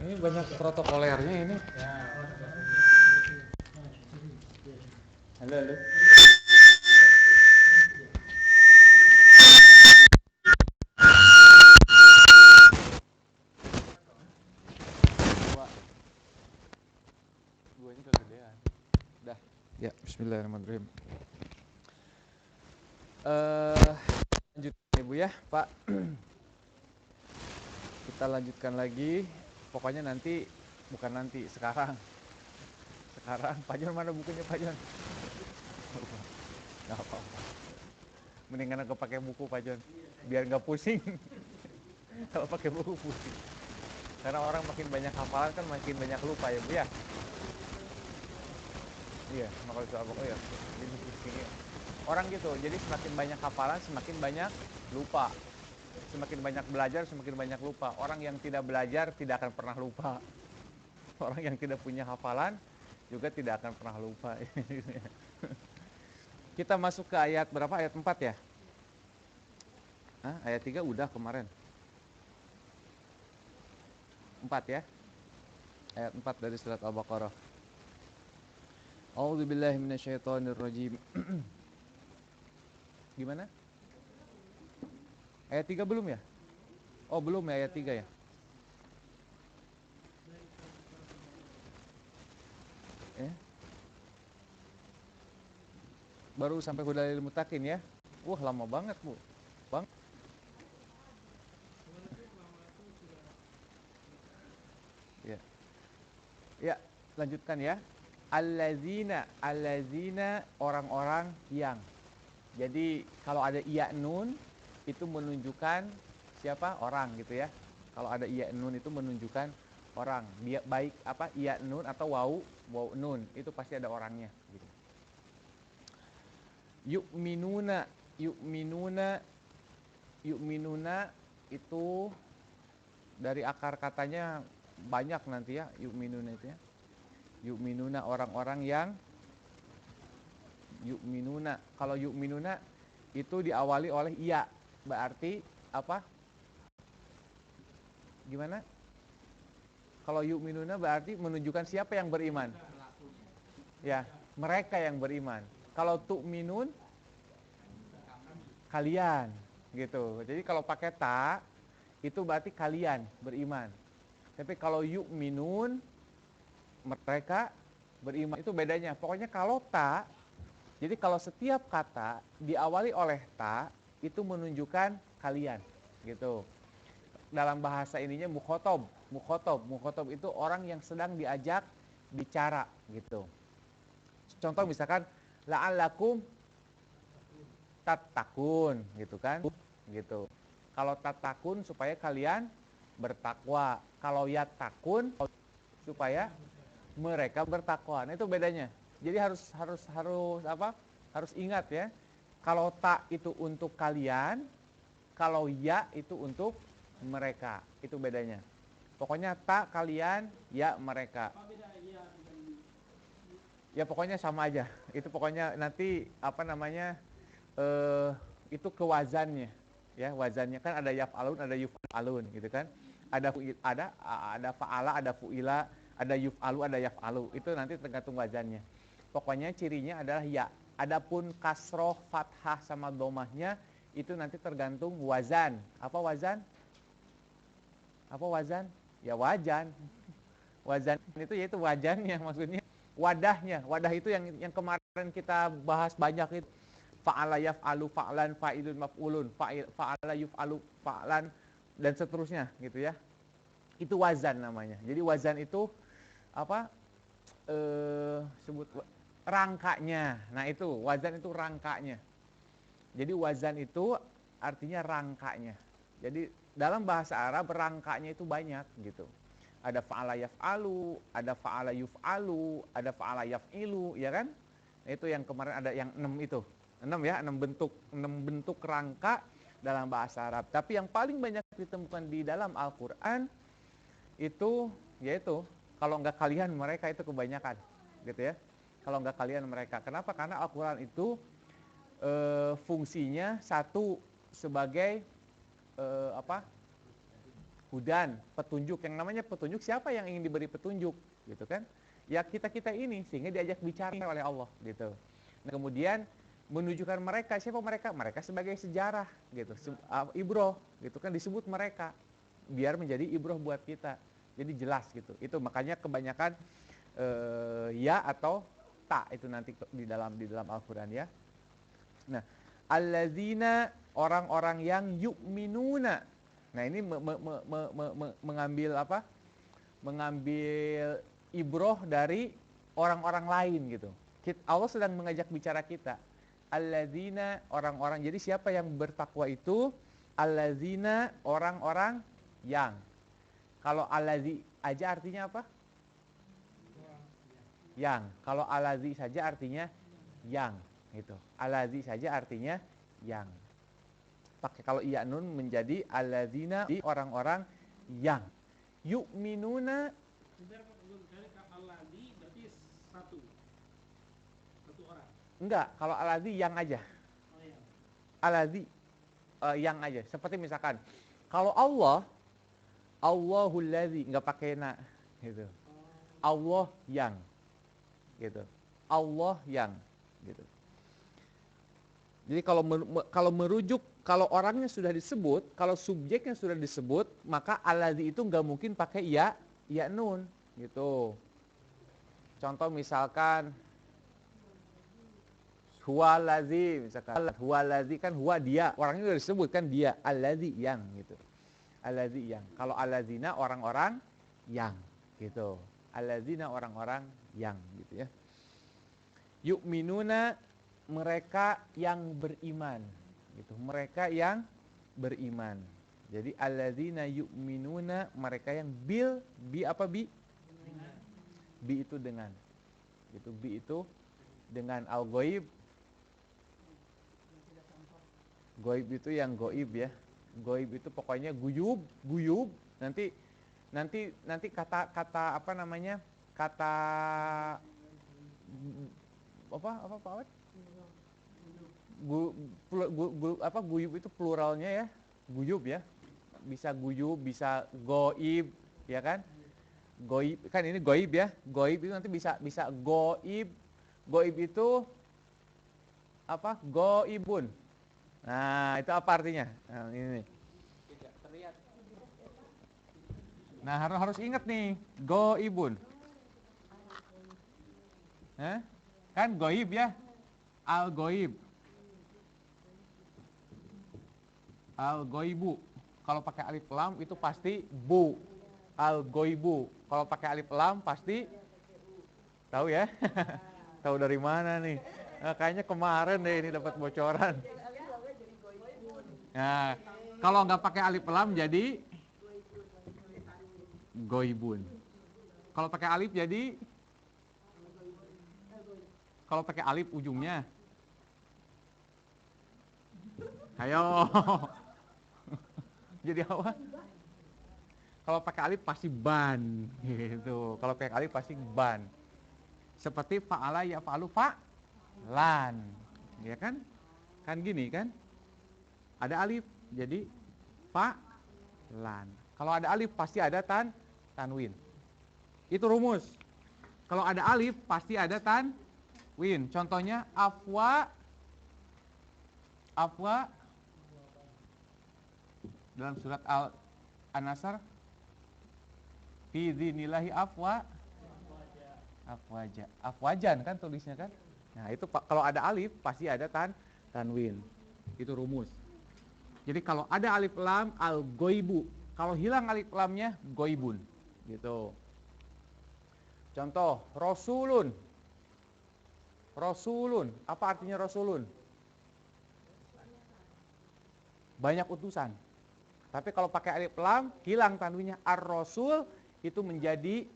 Ini banyak protokolernya ini. Halo, halo. Guanya kegedean. Dah. Ya, bismillahirrahmanirrahim. Lanjut Ibu ya, Pak. Kita lanjutkan lagi. Pokoknya nanti, bukan nanti, sekarang. Sekarang, Pak Jon mana bukunya Pak Jon? Gak apa-apa. Mendingan aku pakai buku Pak Jon, biar nggak pusing. Kalau pakai buku pusing. Karena orang makin banyak hafalan kan makin banyak lupa ya Bu ya. Iya, maka soal buku ya. Jadi pusing ya. Orang gitu, jadi semakin banyak hafalan semakin banyak lupa. Semakin banyak belajar semakin banyak lupa. Orang yang tidak belajar tidak akan pernah lupa. Orang yang tidak punya hafalan juga tidak akan pernah lupa. Kita masuk ke ayat berapa? Ayat 4 ya? Hah? Ayat 3 udah kemarin. 4 ya? Ayat 4 dari surat Al-Baqarah. A'udzubillahi minasyaitonirrajim. Gimana? Ayat 3 belum ya? Oh belum ya, ayat 3 ya? Baru sampai hudalil mutakin ya? Wah lama banget Bu. Bang. Ya. Ya, lanjutkan ya. Allazina orang-orang yang. Jadi kalau ada iya nun itu menunjukkan siapa? Orang gitu ya. Kalau ada iya nun itu menunjukkan orang. Dia baik apa? Iya nun atau wau nun itu pasti ada orangnya gitu. Yu'minuna itu dari akar katanya banyak nanti ya, yu'minuna itu ya. Yu'minuna orang-orang yang yu'minuna. Kalau yu'minuna itu diawali oleh iya. Berarti apa? Gimana? Kalau yu'minuna berarti menunjukkan siapa yang beriman? Ya, mereka yang beriman. Kalau tu'minun kalian gitu. Jadi kalau pakai ta itu berarti kalian beriman. Tapi kalau yu'minun mereka beriman itu bedanya. Pokoknya kalau ta, jadi kalau setiap kata diawali oleh ta itu menunjukkan kalian gitu. Dalam bahasa ininya mukhotob. Mukhotob itu orang yang sedang diajak bicara gitu. Contoh misalkan la'allakum tattaqun gitu kan. Gitu. Kalau tattaqun supaya kalian bertakwa. Kalau yattaqun supaya mereka bertakwa. Nah, itu bedanya. Jadi harus apa? Harus ingat ya. Kalau ta itu untuk kalian, kalau ya itu untuk mereka. Itu bedanya. Pokoknya ta kalian, ya mereka. Ya pokoknya sama aja. Itu pokoknya nanti apa namanya? Itu kewazannya. Ya, wazannya kan ada yaf'alun, ada yuf'alun gitu kan. Ada fa'ala, ada fu'ila, ada yuf'alu, ada yaf'alu. Itu nanti tergantung wazannya. Pokoknya cirinya adalah ya. Adapun kasroh, fathah sama domahnya itu nanti tergantung wazan. Apa wazan? Apa wazan? Ya wajan. Wazan itu yaitu wajannya maksudnya. Wadahnya. Wadah itu yang kemarin kita bahas banyak itu. Fa'ala yaf'alu fa'lan fa'ilun maf'ulun fa'ala yuf'alu fa'lan dan seterusnya gitu ya. Itu wazan namanya. Jadi wazan itu apa? Sebut rangkanya. Nah itu wazan itu rangkanya. Jadi wazan itu artinya rangkanya. Jadi dalam bahasa Arab rangkanya itu banyak gitu. Ada fa'ala yaf'alu, ada fa'ala yuf'alu, ada fa'ala yaf'ilu, ya kan? Nah, itu yang kemarin ada yang 6 itu. 6 ya, 6 bentuk rangka dalam bahasa Arab. Tapi yang paling banyak ditemukan di dalam Al-Qur'an itu yaitu kalau enggak kalian mereka itu kebanyakan gitu ya. Kalau enggak kalian mereka. Kenapa? Karena Al-Qur'an itu fungsinya satu sebagai hudan, petunjuk. Yang namanya petunjuk, siapa yang ingin diberi petunjuk, gitu kan? Ya kita ini, sehingga diajak bicara oleh Allah, gitu. Nah, kemudian menunjukkan mereka, siapa mereka? Mereka sebagai sejarah, gitu. Ibroh, gitu kan, disebut mereka biar menjadi ibroh buat kita. Jadi jelas gitu. Itu makanya kebanyakan ya atau ta itu nanti di dalam Al-Qur'an ya. Nah, allazina, orang-orang yang yu'minuna. Nah, ini mengambil apa? Mengambil ibroh dari orang-orang lain gitu. Allah sedang mengajak bicara kita. Allazina, orang-orang. Jadi siapa yang bertakwa itu? Allazina, orang-orang yang. Kalau allazi aja artinya apa? Yang. Kalau allazi saja artinya yang gitu. Allazi saja artinya yang. Pakai kalau iya nun menjadi allazina, di orang-orang yang yu'minuna. Allazi berarti satu orang. Enggak, kalau allazi yang aja. Oh, ya. Allazi yang aja. Seperti misalkan kalau Allahul ladzi, enggak pakai na gitu. Allah yang gitu. Allah yang gitu. Jadi kalau merujuk, kalau orangnya sudah disebut, kalau subjeknya sudah disebut, maka allazi itu nggak mungkin pakai ya nun gitu. Contoh misalkan huwalazi, misalkan huwalazi kan huwa dia, orangnya sudah disebut kan dia, allazi yang gitu. Allazi yang. Kalau allazina orang-orang yang gitu. Allazina orang-orang yang gitu ya. Yu'minuna, mereka yang beriman gitu. Mereka yang beriman. Jadi allazina yu'minuna, mereka yang bi apa bi? Bi itu dengan. Gitu, bi itu dengan al-ghaib. Ghaib itu yang ghaib ya. Ghaib itu pokoknya guyub. Nanti kata apa namanya? Kata apa Pak Awet? Guyub itu pluralnya ya. Guyub ya. Bisa guyub, bisa goib, ya kan? Goib kan ini goib ya. Goib itu nanti bisa goib. Goib itu apa? Goibun. Nah, itu apa artinya? Nah, ini. Tidak terlihat. Nah, harus ingat nih, goibun. Kan goib ya? Al-goib. Al-goibu. Kalau pakai alif lam itu pasti bu. Al-goibu. Kalau pakai alif lam pasti tahu ya? Tahu dari mana nih? Nah, kayaknya kemarin deh ini dapat bocoran. Nah, kalau nggak pakai alif lam jadi goibun. Kalau pakai alif jadi, kalau pakai alif ujungnya, ayo. Jadi apa? Kalau pakai alif pasti ban, gitu. Kalau pakai alif pasti ban. Seperti fa'ala ya fa'alu fa'lan, ya kan? Kan gini kan? Ada alif, jadi fa'lan. Kalau ada alif pasti ada tanwin. Itu rumus. Kalau ada alif pasti ada tanwin. Contohnya afwa dalam surat An-Nasr, fi dzinillahi afwajan kan tulisnya kan. Nah, itu kalau ada alif pasti ada tanwin. Itu rumus. Jadi kalau ada alif lam al-goibu, kalau hilang alif lamnya goibun gitu. Contoh rasulun. Apa artinya rasulun? Banyak utusan. Tapi kalau pakai alif lam hilang tanwinnya, ar-rasul itu menjadi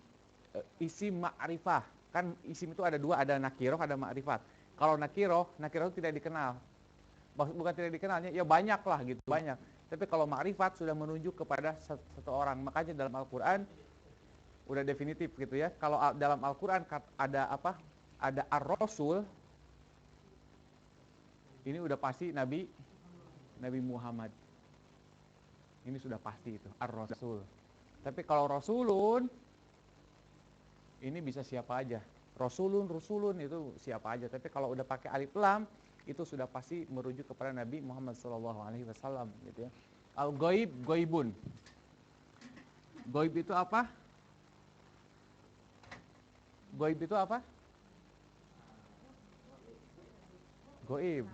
isim ma'rifah. Kan isim itu ada dua, ada nakiroh, ada ma'rifat. Kalau nakiroh itu tidak dikenal. Bukan tidak dikenalnya, ya banyak lah gitu, banyak. Tapi kalau ma'rifat sudah menunjuk kepada satu orang. Makanya dalam Al-Quran udah definitif gitu ya. Kalau dalam Al-Quran ada apa? Ada ar-rasul, ini udah pasti Nabi Muhammad. Ini sudah pasti itu ar-rasul. Tapi kalau rasulun ini bisa siapa aja. Rasulun itu siapa aja. Tapi kalau udah pakai alif lam itu sudah pasti merujuk kepada Nabi Muhammad SAW gitu ya. Al-ghaib, ghaibun. Ghaib itu apa? Ghaib itu apa? Ghaib.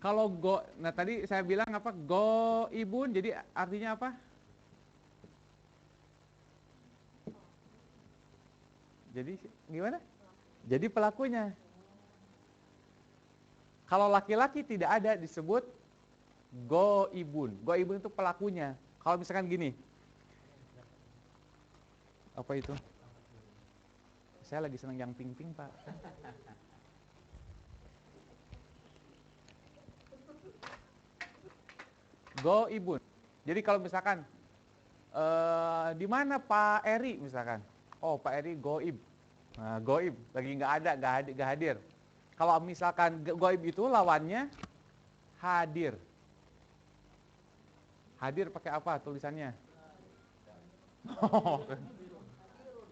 Kalau nah tadi saya bilang apa? Ghaibun, jadi artinya apa? Jadi gimana? Jadi pelakunya. Kalau laki-laki tidak ada disebut ghaibun. Ghaibun itu pelakunya. Kalau misalkan gini. Apa itu? Saya lagi senang yang ping-ping, Pak. Ghaibun. Jadi kalau misalkan di mana Pak Eri misalkan? Oh, Pak Eri ghaib. Nah, ghaib lagi nggak ada, nggak hadir. Kalau misalkan ghaib itu lawannya hadir. Hadir pakai apa tulisannya?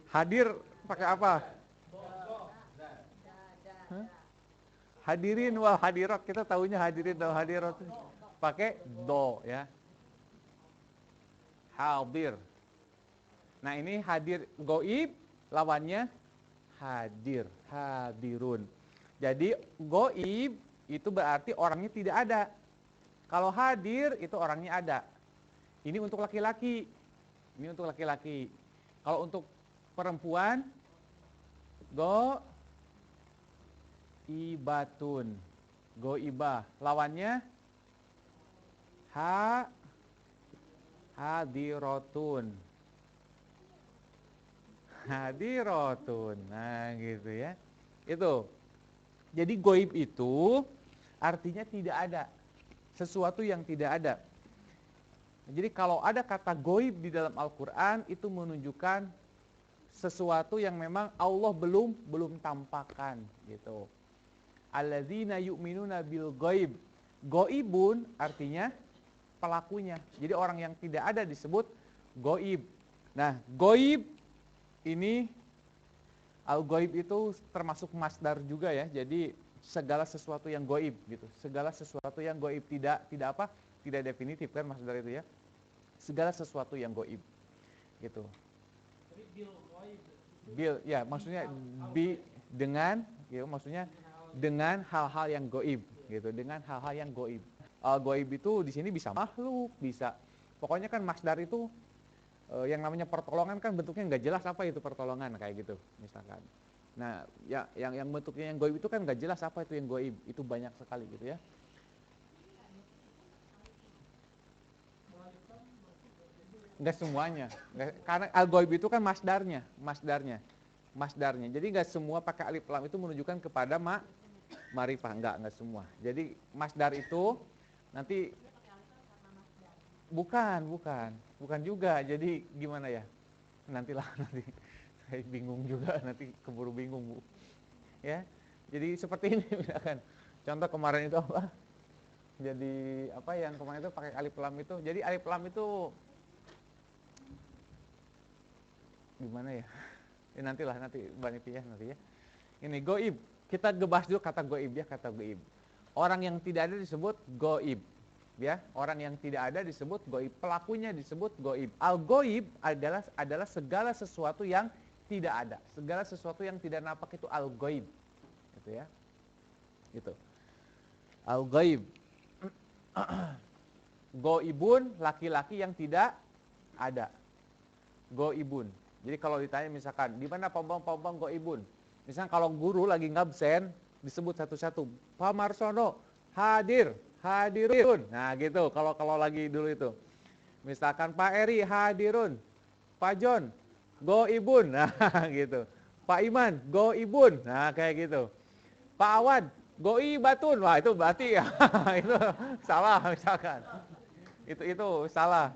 Hadir pakai apa? Hah? Hadirin wal hadirat, kita tahunya hadirin dan hadirat pakai do ya. Hadir. Nah, ini hadir ghaib lawannya hadir, hadirun. Jadi ghaib itu berarti orangnya tidak ada. Kalau hadir itu orangnya ada. Ini untuk laki-laki. Ini untuk laki-laki. Kalau untuk perempuan ghaibatun. Ghaibah. Lawannya hadiratun. Hadiratun. Nah, gitu ya. Itu. Jadi ghaib itu artinya tidak ada. Sesuatu yang tidak ada. Jadi kalau ada kata ghaib di dalam Al-Quran itu menunjukkan sesuatu yang memang Allah belum tampakkan gitu. Alladzina yu'minuna bil ghaib. Ghaibun artinya pelakunya. Jadi orang yang tidak ada disebut ghaib. Nah, ghaib ini al-ghaib itu termasuk masdar juga ya. Jadi segala sesuatu yang ghaib gitu. Segala sesuatu yang ghaib tidak apa? Tidak definitif kan masdar itu ya. Segala sesuatu yang ghaib gitu. Tapi bil ghaib. Bil ya maksudnya dengan gitu maksudnya dengan hal-hal yang ghaib gitu, dengan hal-hal yang ghaib. Ghaib itu di sini bisa makhluk, bisa pokoknya kan masdar itu yang namanya pertolongan kan bentuknya nggak jelas apa itu pertolongan kayak gitu misalkan. Nah, ya yang bentuknya yang ghaib itu kan nggak jelas apa itu yang ghaib, itu banyak sekali gitu ya. Nggak semuanya, karena al-ghaib itu kan masdarnya. Jadi nggak semua pakai alif lam itu menunjukkan kepada ma'rifah, nggak semua. Jadi masdar itu nanti bukan juga. Jadi gimana ya? Nanti saya bingung juga, nanti keburu bingung Bu. Ya, jadi seperti ini misalkan. Contoh kemarin itu apa? Jadi apa yang kemarin itu pakai alif lam itu. Jadi alif lam itu gimana ya? Nanti banyak ya nanti ya. Ini goib. Kita gebahas dulu kata goib ya, kata goib. Orang yang tidak ada disebut goib. Ya, orang yang tidak ada disebut goib, pelakunya disebut goib. Al-goib adalah segala sesuatu yang tidak ada, segala sesuatu yang tidak nampak itu al-goib, gitu ya, gitu. Al-goib, goibun laki-laki yang tidak ada, goibun. Jadi kalau ditanya misalkan di mana pompong goibun, misalkan kalau guru lagi ngabsen disebut satu-satu, Pak Marsono hadir. Hadirun, nah gitu. Kalau lagi dulu itu, misalkan Pak Eri hadirun, Pak John goibun, nah gitu. Pak Iman goibun, nah kayak gitu. Pak Awan goibatun, wah itu berarti ya itu salah misalkan. Itu salah,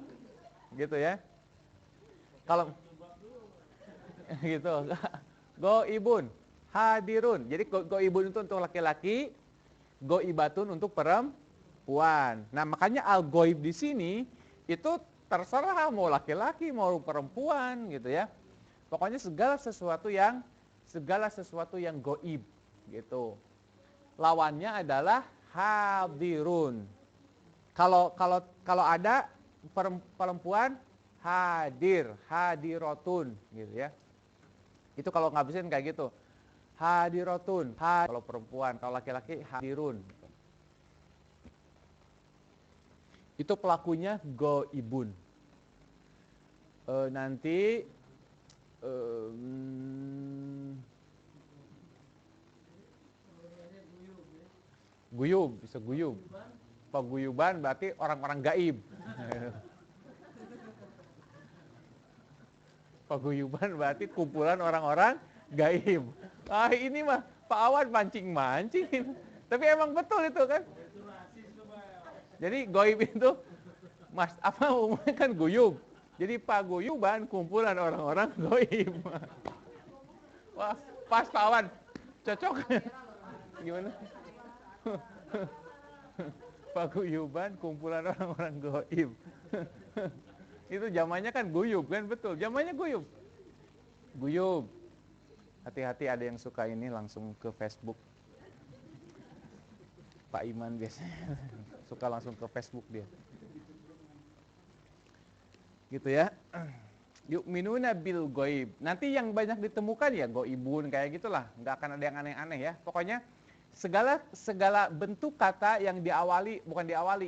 gitu ya. Kalau gitu, goibun, hadirun. Jadi goibun itu untuk laki-laki, goibatun untuk perempuan. Nah, makanya al-ghaib di sini itu terserah mau laki-laki mau perempuan gitu ya. Pokoknya segala sesuatu yang goib gitu. Lawannya adalah hadirun. Kalau ada perempuan hadir, hadirotun gitu ya. Itu kalau ngabisin kayak gitu. Hadirotun, kalau perempuan, kalau laki-laki hadirun. Itu pelakunya goibun. Nanti guyub, bisa guyub. Paguyuban berarti orang-orang gaib. Paguyuban berarti kumpulan orang-orang gaib. Ah ini mah Pak Awan mancing-mancing. Tapi emang betul itu kan. Jadi goib itu umumnya kan guyub. Jadi paguyuban kumpulan orang-orang goib. Wah, pas Pak Awan. Cocok. Gimana? Paguyuban kumpulan orang-orang goib. Itu zamannya kan guyub kan, betul. Zamannya guyub. Guyub. Hati-hati ada yang suka ini langsung ke Facebook. Pak Iman biasanya suka langsung ke Facebook dia. Gitu ya. Yu'minuna bil goib. Nanti yang banyak ditemukan ya goibun kayak gitulah. Nggak akan ada yang aneh-aneh ya. Pokoknya segala bentuk kata yang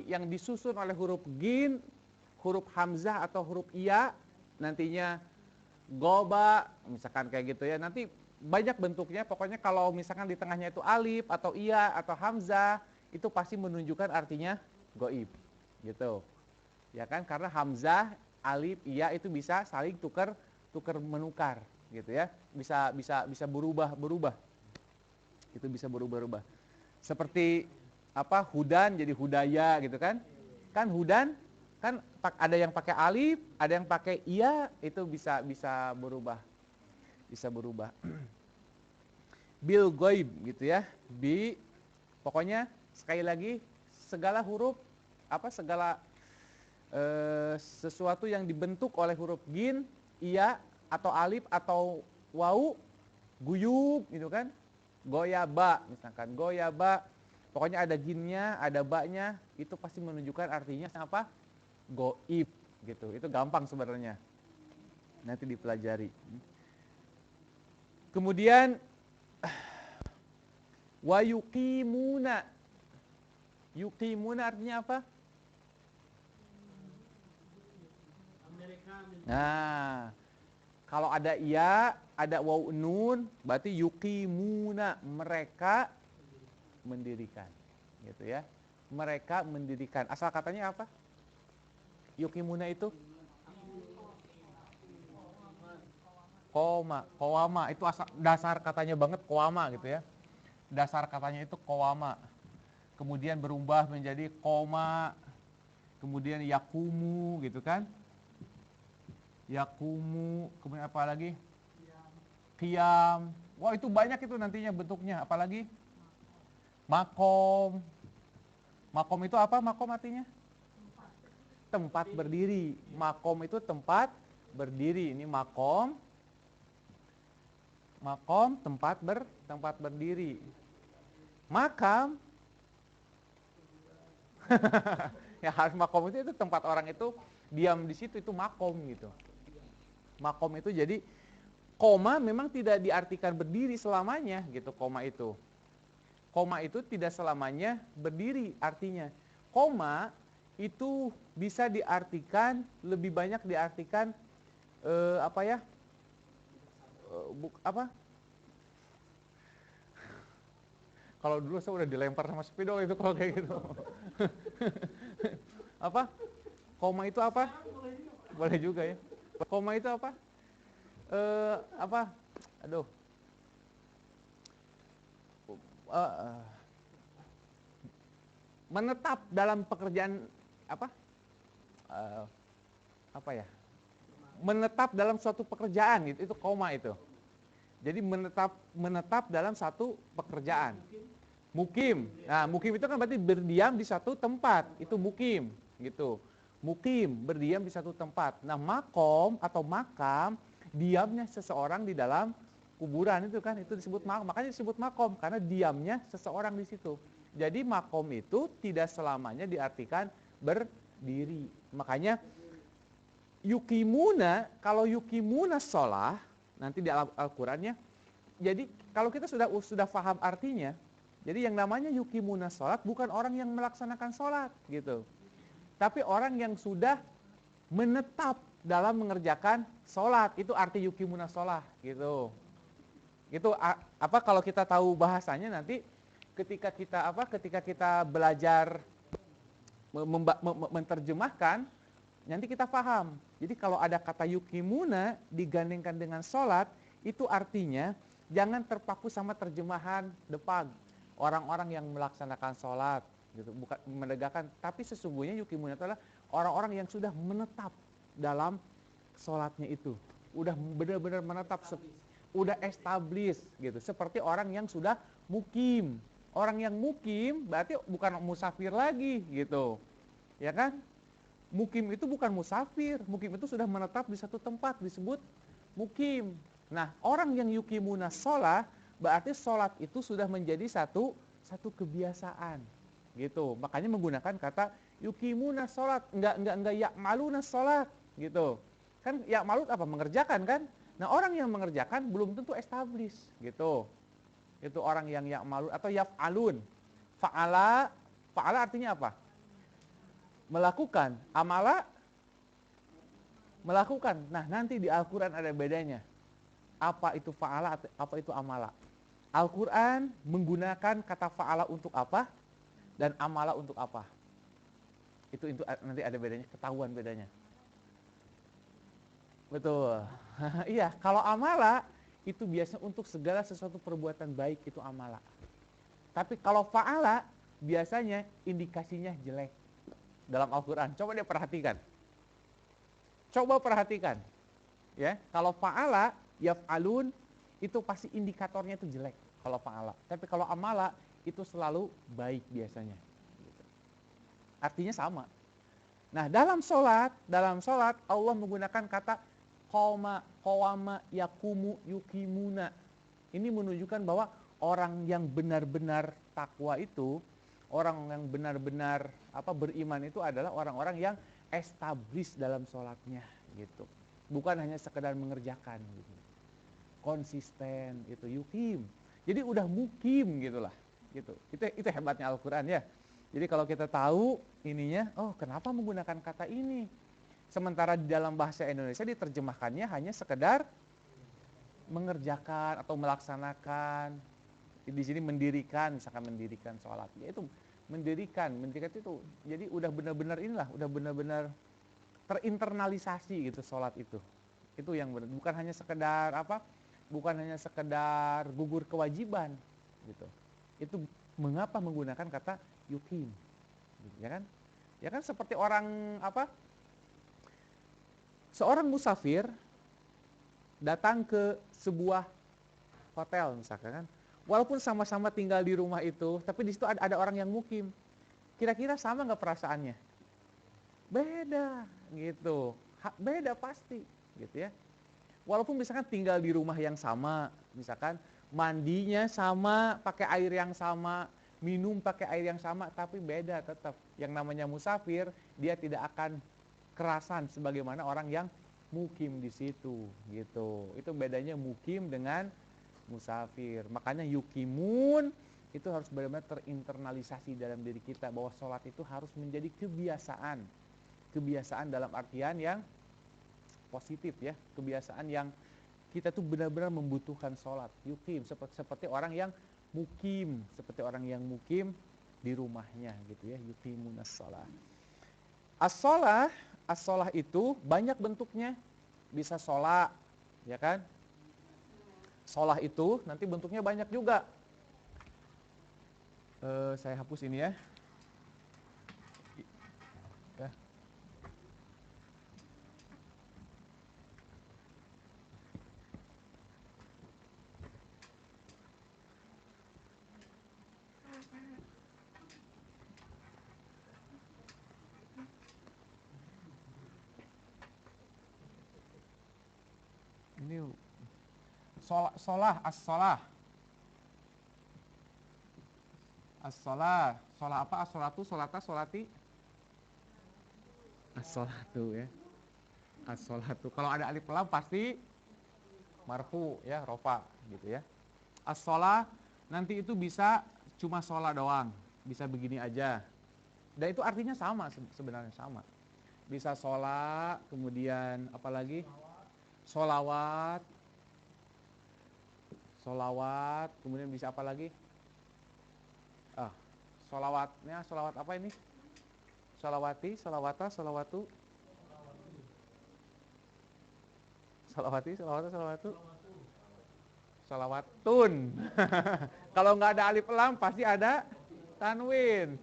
yang disusun oleh huruf gin, huruf hamzah atau huruf iya, nantinya goba, misalkan kayak gitu ya. Nanti banyak bentuknya, pokoknya kalau misalkan di tengahnya itu alif atau iya atau hamzah, itu pasti menunjukkan artinya goib, gitu. Ya kan, karena hamzah, alif, iya itu bisa saling tukar menukar, gitu ya. Bisa berubah. Itu bisa berubah. Seperti hudan jadi hudaya gitu kan. Kan hudan kan ada yang pakai alif, ada yang pakai iya, itu bisa berubah. Bisa berubah. Bil goib gitu ya. Pokoknya sekali lagi segala huruf sesuatu yang dibentuk oleh huruf gin, iya atau alif atau wau, guyub gitu kan. Goyaba misalkan, goyaba. Pokoknya ada ginnya, ada baknya, itu pasti menunjukkan artinya apa? Goib gitu. Itu gampang sebenarnya. Nanti dipelajari. Kemudian wa yuqimuna. Yuqimuna artinya apa? Nah, kalau ada iya, ada waw nun, berarti yuqimuna, mereka mendirikan. Gitu ya. Mereka mendirikan. Asal katanya apa? Yuqimuna itu qawama itu dasar katanya banget qawama gitu ya. Dasar katanya itu qawama. Kemudian berubah menjadi qoma, kemudian yakumu gitu kan. Yakumu, kemudian apa lagi? Qiyam. Wah, itu banyak itu nantinya bentuknya, apalagi? Makom. Makom itu apa? Makom artinya? Tempat berdiri. Makom itu tempat berdiri. Ini makom. Makom tempat berdiri. Makam. Ya harus makom itu tempat orang itu diam di situ, itu makom gitu. Makom itu jadi koma memang tidak diartikan berdiri selamanya gitu, koma itu. Koma itu tidak selamanya berdiri artinya. Koma itu bisa diartikan, lebih banyak diartikan kalau dulu saya udah dilempar sama spidol itu kalau kayak gitu. Apa? Koma itu apa? Boleh juga ya. Koma itu apa? Aduh. Menetap dalam pekerjaan menetap dalam suatu pekerjaan itu koma itu. Jadi menetap dalam satu pekerjaan. Mukim. Nah, mukim itu kan berarti berdiam di satu tempat, itu mukim gitu. Mukim, berdiam di satu tempat. Nah, makom atau makam, diamnya seseorang di dalam kuburan itu kan, itu disebut makom. Makanya disebut makom, karena diamnya seseorang di situ. Jadi makom itu tidak selamanya diartikan berdiri. Makanya yukimuna, kalau yukimuna sholah, nanti di Al-Qurannya, jadi kalau kita sudah paham artinya, jadi yang namanya yukimuna sholat bukan orang yang melaksanakan sholat gitu. Tapi orang yang sudah menetap dalam mengerjakan sholat, itu arti yukimuna sholah gitu. Itu apa kalau kita tahu bahasanya nanti ketika kita belajar menerjemahkan, nanti kita paham. Jadi kalau ada kata yukimuna digandengkan dengan sholat, itu artinya jangan terpaku sama terjemahan depan. Orang-orang yang melaksanakan sholat, gitu, bukan menegakkan, tapi sesungguhnya yukimuna itu adalah orang-orang yang sudah menetap dalam sholatnya itu. Udah benar-benar menetap, udah established gitu. Seperti orang yang sudah mukim. Orang yang mukim berarti bukan musafir lagi gitu. Ya kan? Mukim itu bukan musafir, mukim itu sudah menetap di satu tempat, disebut mukim. Nah, orang yang yukimuna sholat, berarti sholat itu sudah menjadi satu kebiasaan, gitu. Makanya menggunakan kata yukimuna sholat, enggak ya'maluna sholat, gitu. Kan ya'malut apa? Mengerjakan kan? Nah, orang yang mengerjakan belum tentu established, gitu. Itu orang yang ya'malut atau yaf'alun. Fa'ala artinya apa? Melakukan. Amala, melakukan. Nah, nanti di Al-Quran ada bedanya. Apa itu fa'ala, apa itu amala. Al-Quran menggunakan kata fa'ala untuk apa dan amala untuk apa. Itu nanti ada bedanya, ketahuan bedanya. Betul. Iya, kalau amala itu biasanya untuk segala sesuatu perbuatan baik, itu amala. Tapi kalau fa'ala biasanya indikasinya jelek dalam Al-Quran. Coba dia perhatikan. Coba perhatikan. Ya, kalau fa'ala, yaf'alun, itu pasti indikatornya itu jelek kalau fa'ala. Tapi kalau amala, itu selalu baik biasanya. Artinya sama. Nah, dalam sholat Allah menggunakan kata qawama, yakumu, yukimuna. Ini menunjukkan bahwa orang yang benar-benar takwa itu, orang yang benar-benar beriman itu adalah orang-orang yang established dalam sholatnya gitu. Bukan hanya sekedar mengerjakan gitu. Konsisten itu yukim. Jadi udah mukim gitulah gitu. Itu hebatnya Al-Qur'an ya. Jadi kalau kita tahu ininya, oh kenapa menggunakan kata ini? Sementara di dalam bahasa Indonesia diterjemahkannya hanya sekedar mengerjakan atau melaksanakan. Di sini mendirikan, misalkan mendirikan sholat, yaitu mendirikan itu jadi udah benar-benar udah benar-benar terinternalisasi gitu sholat itu yang benar, bukan hanya sekedar gugur kewajiban gitu. Itu mengapa menggunakan kata yukim, ya kan seperti orang seorang musafir datang ke sebuah hotel misalkan kan. Walaupun sama-sama tinggal di rumah itu, tapi di situ ada orang yang mukim. Kira-kira sama nggak perasaannya? Beda, gitu. Beda pasti, gitu ya. Walaupun misalkan tinggal di rumah yang sama, misalkan mandinya sama, pakai air yang sama, minum pakai air yang sama, tapi beda tetap. Yang namanya musafir, dia tidak akan kerasan sebagaimana orang yang mukim di situ, gitu. Itu bedanya mukim dengan musafir. Makanya yukimun itu harus benar-benar terinternalisasi dalam diri kita, bahwa sholat itu harus menjadi kebiasaan. Kebiasaan dalam artian yang positif ya, kebiasaan yang kita tuh benar-benar membutuhkan sholat. Yukim seperti orang yang mukim, seperti orang yang mukim di rumahnya gitu ya, yukimunas sholat. As-sholah itu banyak bentuknya, bisa sholat, ya kan? Sholah itu nanti bentuknya banyak juga. Saya hapus ini ya. Solah, as-solah. As-solah. Solah apa? As-solatu, solata, solati? As-solatu ya. As-solatu. Kalau ada alif lam pasti marfu ya, rofa gitu ya. As-solah nanti itu bisa cuma sholat doang. Bisa begini aja. Dan itu artinya sama, sebenarnya sama. Bisa sholat, kemudian apalagi? Sholawat. Sholawat, kemudian bisa apa lagi? Sholawatnya, sholawat apa ini? Sholawati, sholawata, sholawatu. Sholawati, sholawata, sholawatu. Sholawatun. Kalau nggak ada alif lam pasti ada tanwin.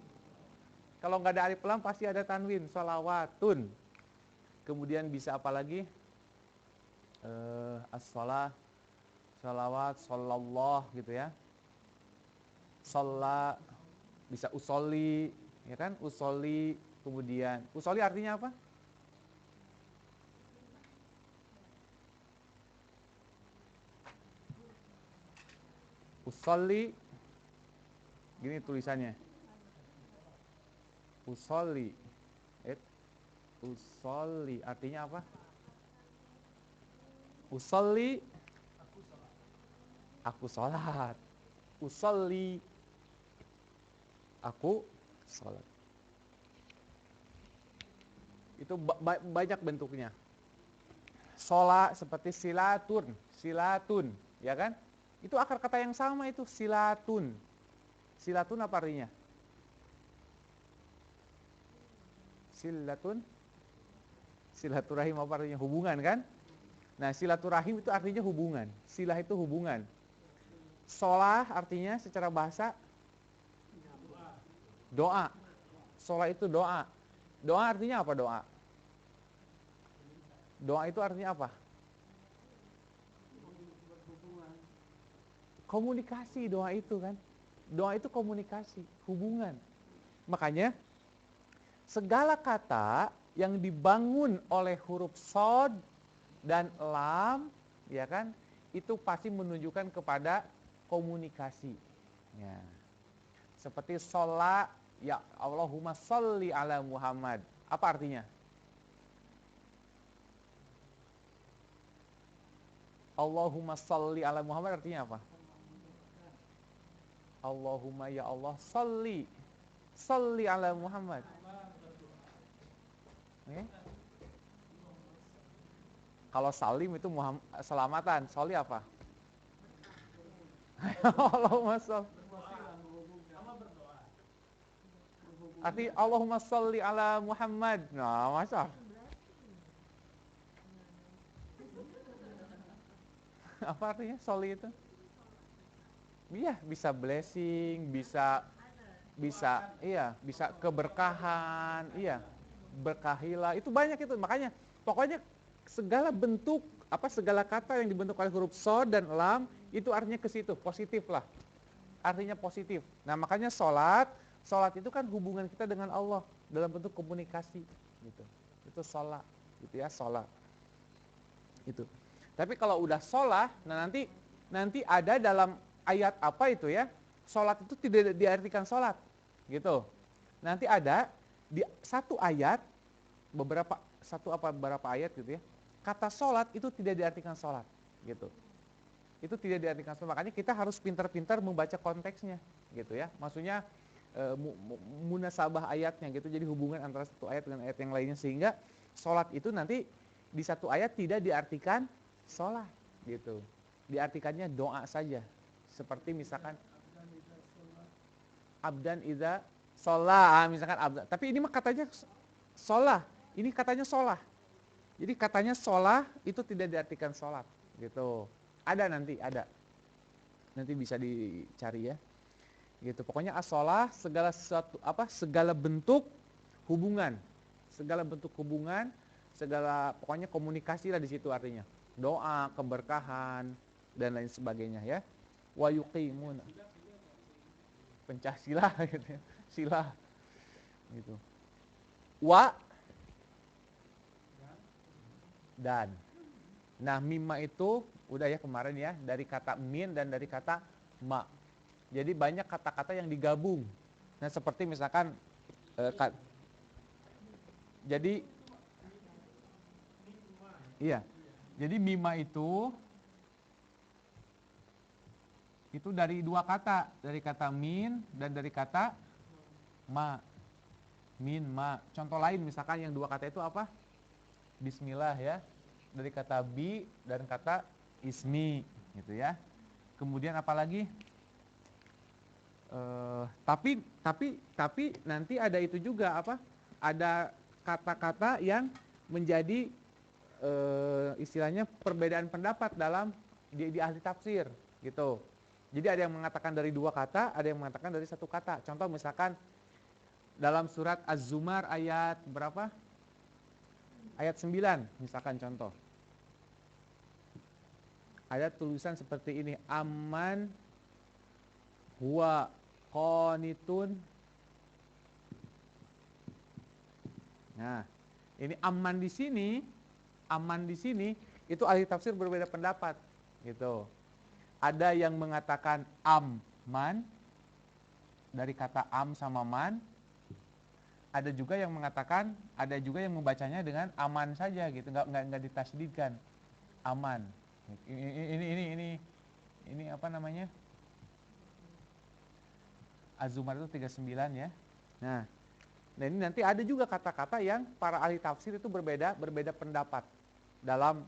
Kalau nggak ada alif lam pasti ada tanwin. Sholawatun. Kemudian bisa apa lagi? As-sholah, sholawat, shollallah gitu ya. Sholat, bisa usolli, ya kan? Usolli, kemudian usolli artinya apa? Usolli, gini tulisannya. Usolli, usolli artinya apa? Usolli, aku sholat. Usolli, aku sholat. Itu banyak bentuknya. Sholat seperti silatun, silatun, ya kan? Itu akar kata yang sama itu, silatun. Silatun apa artinya? Silatun, silaturahim apa artinya? Hubungan kan? Nah, silaturahim itu artinya hubungan. Silah itu hubungan. Sholah artinya secara bahasa doa. Sholah itu doa. Doa artinya apa doa? Doa itu artinya apa? Komunikasi doa itu kan. Doa itu komunikasi, hubungan. Makanya segala kata yang dibangun oleh huruf shad dan lam, ya kan, itu pasti menunjukkan kepada komunikasi. Ya. Seperti sholat, ya Allahumma sholli ala Muhammad. Apa artinya? Allahumma sholli ala Muhammad artinya apa? Allahumma ya Allah sholli, sholli ala Muhammad. Okay. Kalau salim itu selamatan. Sholli apa? Allahumma sholli. Arti Allahumma sholli ala Muhammad. Nah, masa? Apa artinya sholli itu? Iya, bisa blessing, bisa keberkahan, iya. Berkahilah. Itu banyak itu. Makanya pokoknya segala bentuk segala kata yang dibentuk oleh huruf shad dan lam itu artinya ke situ, positif lah. Artinya positif. Nah, makanya sholat itu kan hubungan kita dengan Allah dalam bentuk komunikasi gitu. Itu sholat gitu ya, sholat. Itu. Tapi kalau udah sholat, nah nanti ada dalam ayat apa itu ya? Sholat itu tidak diartikan sholat gitu. Nanti ada di satu ayat beberapa ayat gitu ya. Kata sholat itu tidak diartikan sholat gitu. Itu tidak diartikan sholat. Makanya kita harus pintar-pintar membaca konteksnya gitu ya. Maksudnya munasabah ayatnya gitu. Jadi hubungan antara satu ayat dengan ayat yang lainnya sehingga sholat itu nanti di satu ayat tidak diartikan sholat gitu. Diartikannya doa saja. Seperti misalkan abdan idza sholah, misalkan abdan. Tapi ini mah katanya sholah. Ini katanya sholah. Jadi katanya sholah itu tidak diartikan sholat gitu. Ada nanti. Nanti bisa dicari ya. Gitu. Pokoknya as-sholah segala bentuk hubungan. Segala bentuk hubungan, pokoknya komunikasi lah di situ artinya. Doa, keberkahan dan lain sebagainya ya. Wa yuqimuna. Pencah silah gitu ya. Silah. Gitu. Wa dan. Nah, mimma itu Udah ya kemarin ya, dari kata min dan dari kata ma. Jadi banyak kata-kata yang digabung. Nah seperti misalkan jadi iya. Jadi mima itu dari dua kata, dari kata min dan dari kata ma. Min ma. Contoh lain misalkan yang dua kata itu apa? Bismillah ya. Dari kata bi dan kata ismi gitu ya. Kemudian apa lagi? Tapi nanti ada itu juga apa? Ada kata-kata yang menjadi istilahnya perbedaan pendapat dalam di ahli tafsir gitu. Jadi ada yang mengatakan dari dua kata, ada yang mengatakan dari satu kata. Contoh misalkan dalam surat Az-Zumar ayat berapa? Ayat 9 misalkan contoh. Ada tulisan seperti ini, amman huwa qanitun. Nah, ini aman di sini itu ahli tafsir berbeda pendapat gitu. Ada yang mengatakan amman dari kata am sama man. Ada juga yang mengatakan, ada juga yang membacanya dengan aman saja gitu, nggak ditasydidkan. Aman. Ini apa namanya? Az-Zumar itu 39 ya. Nah, ini nanti ada juga kata-kata yang para ahli tafsir itu berbeda pendapat dalam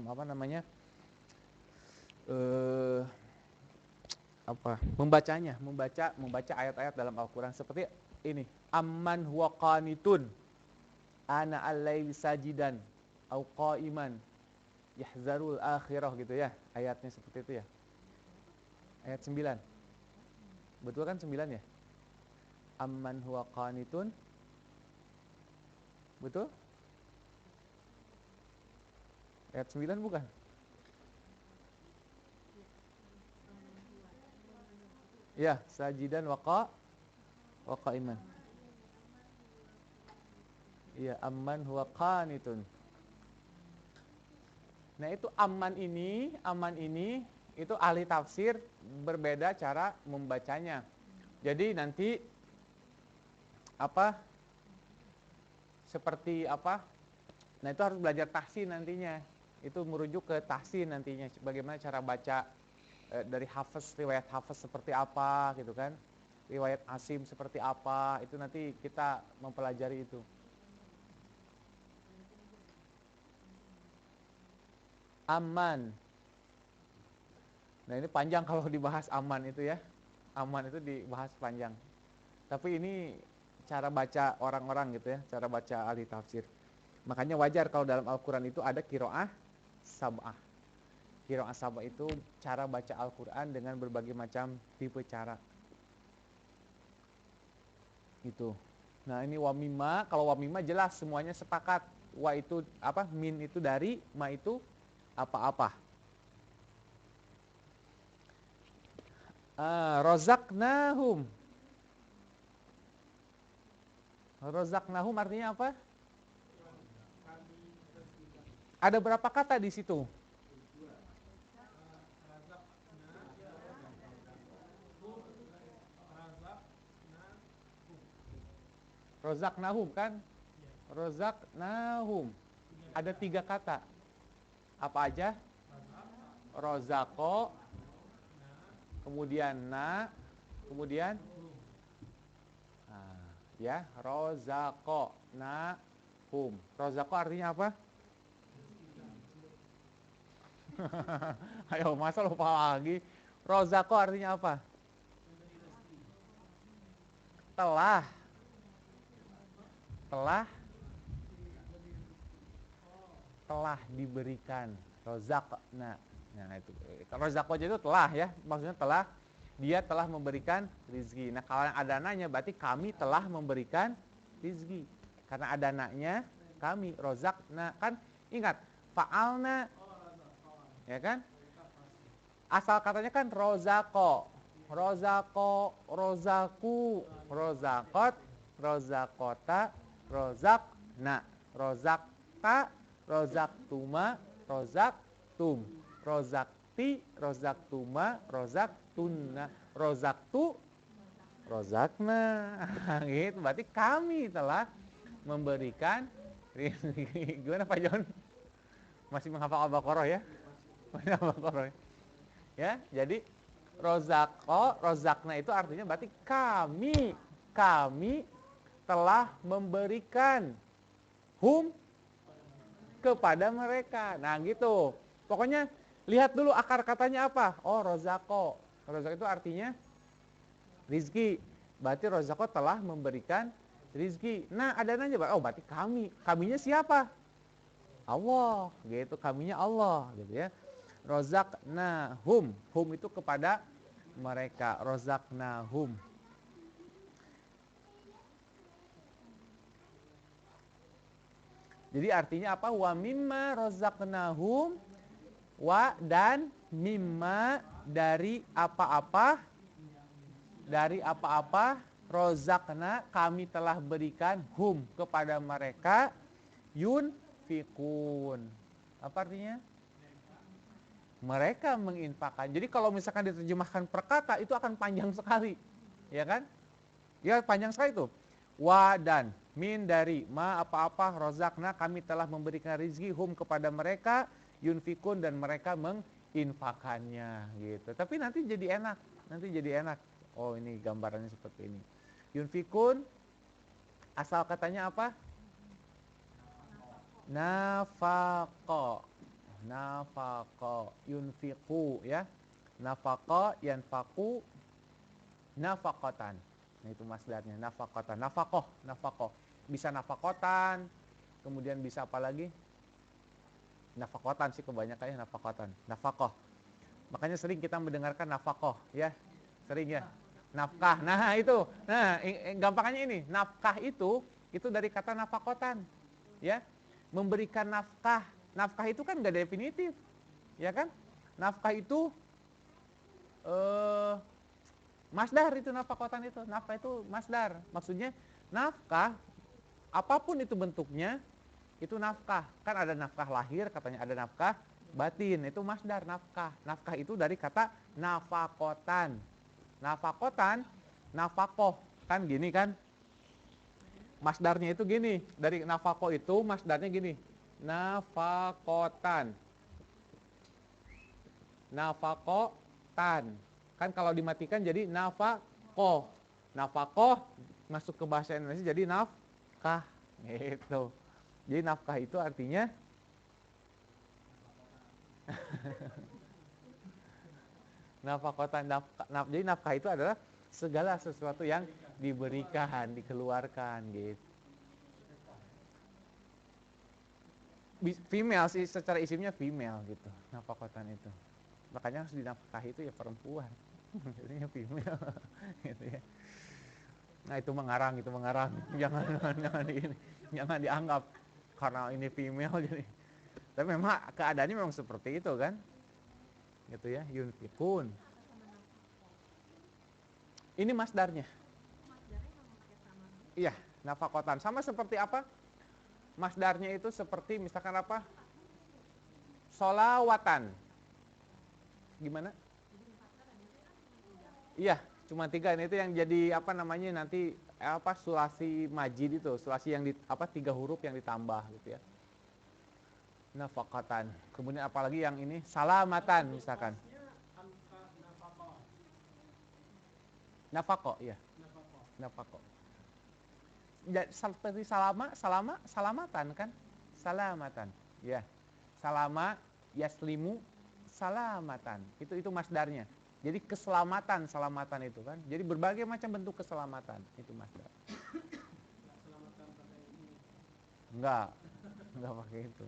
apa namanya? Membaca ayat-ayat dalam Al-Qur'an seperti ini. Amman huwa qanitun ana al-laili sajidan au qa'iman yahzarul akhirah gitu ya. Ayatnya seperti itu ya. Ayat 9. Betul kan 9 ya? Amman huwa qanitun. Betul? Ayat 9 bukan? Ya, sajidan wa qa'iman. Iya, amman huwa qanitun. Nah, itu aman ini itu ahli tafsir berbeda cara membacanya. Jadi nanti apa? Seperti apa? Nah, itu harus belajar tahsin nantinya. Itu merujuk ke tahsin nantinya, bagaimana cara baca dari Hafiz, riwayat Hafiz seperti apa gitu kan. Riwayat Asim seperti apa, itu nanti kita mempelajari itu. Aman. Nah, ini panjang kalau dibahas aman itu ya. Aman itu dibahas panjang. Tapi ini cara baca orang-orang gitu ya, cara baca ahli tafsir. Makanya wajar kalau dalam Al-Qur'an itu ada qiraah sab'ah. Qiraah sab'ah itu cara baca Al-Qur'an dengan berbagai macam tipe cara. Itu. Nah, ini wamima, kalau wamima jelas semuanya sepakat. Wa itu apa? Min itu dari, ma itu apa-apa. Rozaknahum. Rozaknahum artinya apa? Ada berapa kata di situ? Rozaknahum kan? Rozaknahum. Ada 3 kata. Apa aja? Rozako, kemudian na, kemudian ya, rozako, na, hum. Rozako artinya apa? Ayo, masa lupa lagi. Rozako artinya apa? Telah diberikan. Rozakna. Nah, itu. Rozako aja itu telah ya. Maksudnya dia telah memberikan rizki. Nah, kalau yang ada nanya berarti kami telah memberikan rizki. Karena ada naknya kami. Rozakna. Kan ingat. Fa'alna. Ya kan? Asal katanya kan rozako. Rozako, rozaku, rozakot, rozakota, rozakna, rozakta, rozaktuma, rozaktum. rozakti, rozaktuma, rozaktunna, rozaktu, rozakna. Gitu, berarti kami telah memberikan rizki. Gimana Pak John? Masih menghafal Al-Baqarah ya? Masih Al-Baqarah ya? Jadi rozako, rozakna itu artinya berarti kami telah memberikan kepada mereka. Nah gitu. Pokoknya lihat dulu akar katanya apa. Oh rozako. Rozako itu artinya rizki. Berarti rozako telah memberikan rizki. Nah ada nanya, oh berarti kami. Kaminya siapa? Allah. Gitu. Kaminya Allah. Gitu ya. Rozaknahum. Hum itu kepada mereka. Rozaknahum. Jadi artinya apa? Wa mimma rozaknahum, wa dan mimma dari apa-apa, rozakna kami telah berikan hum kepada mereka, yunfikun. Apa artinya? Mereka menginfakkan. Jadi kalau misalkan diterjemahkan per kata itu akan panjang sekali, ya kan? Ya panjang sekali itu. Wa dan min dari ma apa-apa rozakna kami telah memberikan rizki hum kepada mereka, yunfikun dan mereka menginfakannya gitu. Tapi nanti jadi enak. Oh ini gambarannya seperti ini. Yunfikun asal katanya apa? Nafaqo. Yunfiku ya. Nafaqo yanfaku nafaqatan. Nah itu masdarnya, nafaqatan, nafaqoh. Bisa nafaqotan, kemudian bisa apa lagi? Nafaqotan sih kebanyakannya nafaqotan, nafaqoh. Makanya sering kita mendengarkan nafaqoh ya, sering ya. Nafkah, nah itu, gampangnya ini, nafkah itu dari kata nafaqotan, ya. Memberikan nafkah, nafkah itu kan nggak definitif, ya kan? Nafkah itu masdar itu nafaqotan itu. Nafkah itu masdar. Maksudnya nafkah apapun itu bentuknya itu nafkah. Kan ada nafkah lahir, katanya ada nafkah batin. Itu masdar nafkah. Nafkah itu dari kata nafaqotan. Nafaqotan, nafaqoh. Kan gini kan? Masdarnya itu gini. Dari nafaqoh itu masdarnya gini. Nafaqotan. Nafaqotan. Kan kalau dimatikan jadi nafaqoh. Nafaqoh masuk ke bahasa Indonesia jadi nafkah gitu. Jadi nafkah itu artinya nafaqotan. Jadi nafkah itu adalah segala sesuatu yang diberikan, dikeluarkan gitu. Female sih, secara isimnya female gitu. Nafaqotan itu. Makanya harus dinafkahi itu ya perempuan. Jadinya female gitu ya. Nah itu mengarang. Jangan dianggap karena ini female jadi. Tapi memang keadaannya memang seperti itu kan. Gitu ya, yunfikun. Ini masdarnya. Iya, nafaqotan. Sama seperti apa? Masdarnya itu seperti misalkan apa? Solawatan. Gimana? Iya, cuma 3. Itu yang jadi apa namanya nanti sulasi majid itu, sulasi yang 3 huruf yang ditambah gitu ya. Nafaqatan. Kemudian apalagi yang ini salamatan misalkan. Nafaqo, iya. Nafaqo. Ya, seperti salamatan kan? Salamatan. Ya. Salama yaslimu salamatan. Itu masdarnya. Jadi keselamatan, salamatan itu kan. Jadi berbagai macam bentuk keselamatan itu masdar. Enggak pakai itu.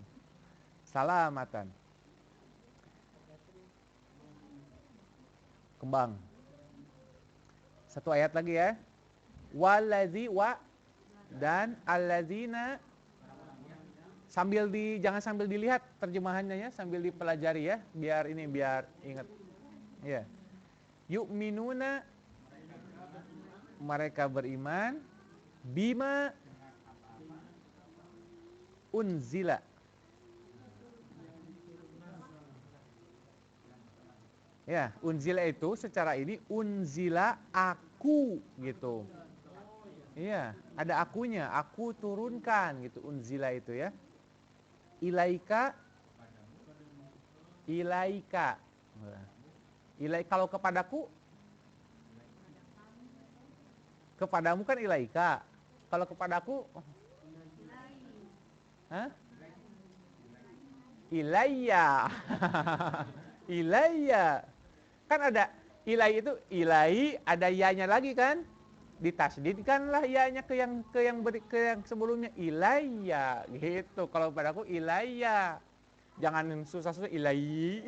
Salamatan. Kembang. Satu ayat lagi ya. Waladzi wa dan alladzina. Jangan sambil dilihat terjemahannya ya, sambil dipelajari ya, biar ingat. Ya. Yu'minuna mereka beriman bima unzila Ya, unzila itu secara ini unzila aku gitu. Iya, ada akunya, aku turunkan gitu unzila itu ya. Ilaika, ilaika. Kalau kepadamu kan ilaika. Kalau kepadaku, hah? Ilayya. Ilayya. Kan ada ilai itu ilai, ada ya-nya lagi kan? Ditasdidkanlah ya-nya ke yang sebelumnya ilayya gitu. Kalau padaku ilayya. Jangan susah-susah ilai.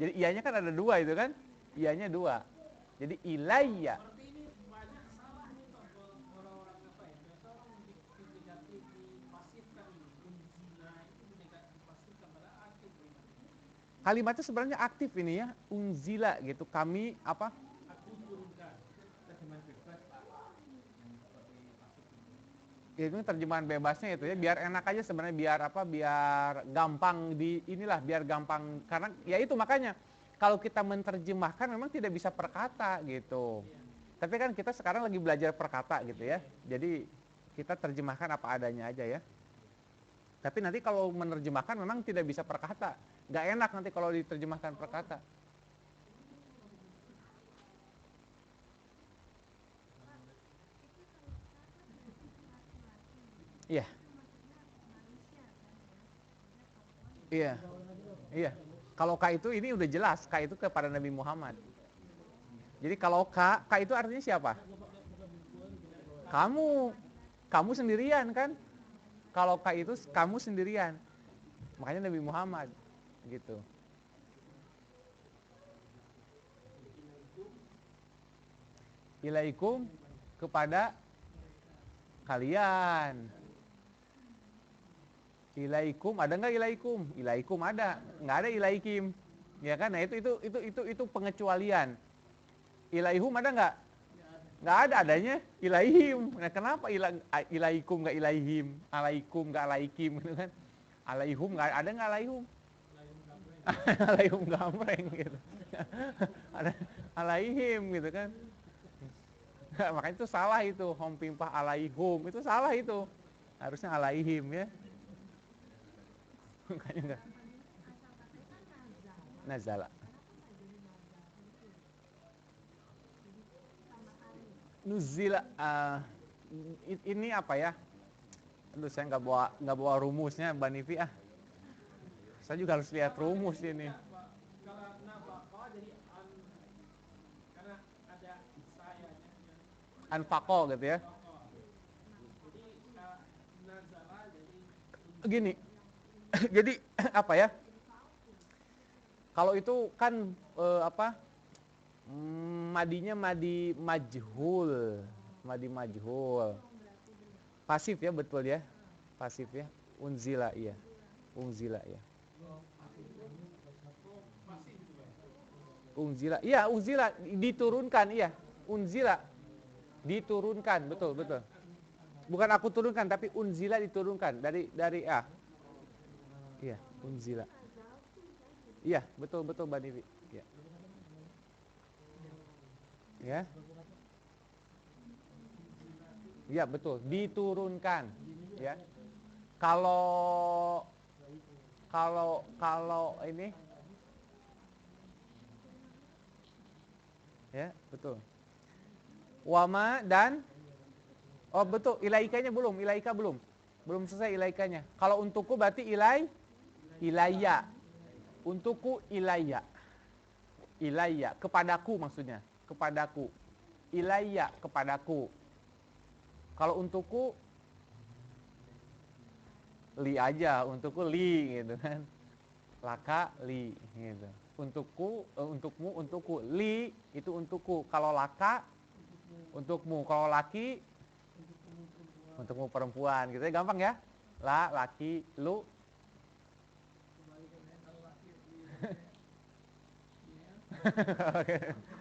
Jadi iya-nya kan ada dua itu kan? Iya-nya dua. Jadi ilayya. Berarti ini banyak salah nih Pak orang-orang apa ya? Biasa orang di negatif dipasifkan ini. Unzila itu dipasifkan pada aktif kalimatnya. Kalimatnya sebenarnya aktif ini ya. Unzila gitu. Kami apa? Aku turunkan. Itu terjemahan bebasnya itu ya, biar enak aja sebenarnya, biar apa, biar gampang di inilah, biar gampang, karena ya itu makanya kalau kita menerjemahkan memang tidak bisa per kata gitu. Tapi kan kita sekarang lagi belajar per kata gitu ya. Jadi kita terjemahkan apa adanya aja ya. Tapi nanti kalau menerjemahkan memang tidak bisa per kata. Gak enak nanti kalau diterjemahkan per kata. Iya. Iya. Iya. Kalau K itu ini udah jelas, K itu kepada Nabi Muhammad. Jadi kalau K itu artinya siapa? Kamu. Kamu sendirian kan? Kalau K itu kamu sendirian. Makanya Nabi Muhammad gitu. Ilaikum kepada kalian. Ilaikum ada nggak ilaikum? Ilaikum ada, nggak ada ilaikim. Ya kan? Nah itu pengecualian. Ilaihum ada nggak? Nggak ada, adanya ilaihim. Nah kenapa ilaikum nggak ilaihim? Alaikum nggak alaikim gitu kan? Alaihum nggak ada, nggak alaihum? Alaihum gamreng gitu. Ada alaihim gitu kan? Makanya itu salah itu, hom pimpah alaihum itu salah itu. Harusnya alaihim ya. Makanya enggak. Nazala. Nuzila ini apa ya? Aduh, saya nggak bawa rumusnya, Mbak Nivi ah. Saya juga harus lihat rumus ini. Karena bakal jadi karena ada sayanya. Anfaqo gitu ya. Jadi nazala jadi Gini. Jadi apa ya? Kalau itu kan apa? Madinya madi majhul. Madi majhul. Pasif ya, betul ya. Pasif ya. Unzila iya. Unzila ya. Unzila. Iya, unzila diturunkan iya. Unzila diturunkan, betul, betul. Bukan aku turunkan tapi unzila diturunkan dari Iya, unzila. Iya, betul Mbak Nivi. Iya. Ya. Iya, betul, diturunkan, ya. Kalau ini ya, betul. Wama dan oh betul, ilaikanya belum, ilaika belum. Belum selesai ilaikanya. Kalau untukku berarti ilayya. Untukku ilayya. Ilayya, kepadaku maksudnya, kepadaku. Ilayya, kepadaku. Kalau untukku li aja, untukku li gitu kan. Laka li gitu. Untukku, untukmu, untukku. Li itu untukku. Kalau laka untukmu. Kalau laki untukmu perempuan gitu ya, gampang ya. La, laki, lu.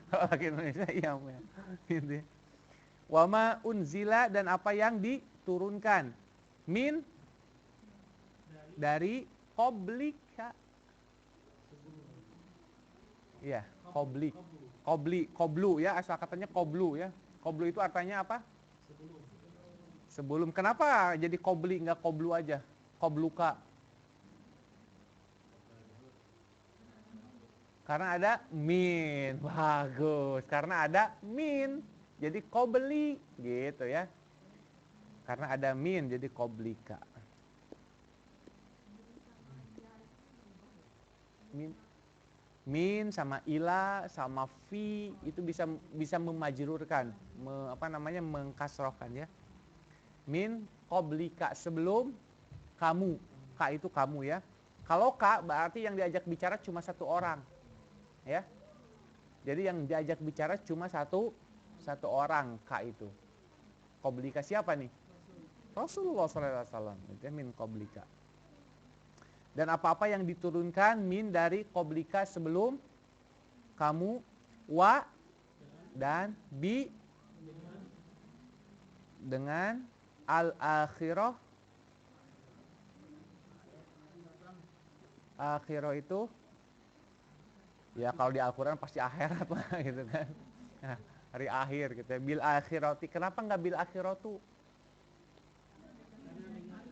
Kalau laki Indonesia iya gitu. Wama unzila dan apa yang diturunkan min dari qoblika Iya, kobli. Koblu ya, asal katanya koblu ya. Koblu itu artinya apa? Sebelum. Kenapa jadi kobli nggak koblu aja? Kobluka. Karena ada min. Bagus. Karena ada min. Jadi kobli gitu ya. Karena ada min jadi koblika. Min sama ila sama fi itu bisa memajrurkan, mengkasrohkan ya. Min koblika, sebelum kamu. Ka itu kamu ya. Kalau ka berarti yang diajak bicara cuma satu orang. Ya. Jadi yang diajak bicara cuma satu orang ka itu. Koblika siapa nih? Rasulullah SAW. Itu min koblika. Dan apa-apa yang diturunkan min dari koblika sebelum kamu, wa dan bi dengan al-akhirah. Akhirah itu ya kalau di Al-Quran pasti akhirat lah gitu kan. Nah, hari akhir gitu ya. Bil akhirati. Kenapa nggak bil akhiratu?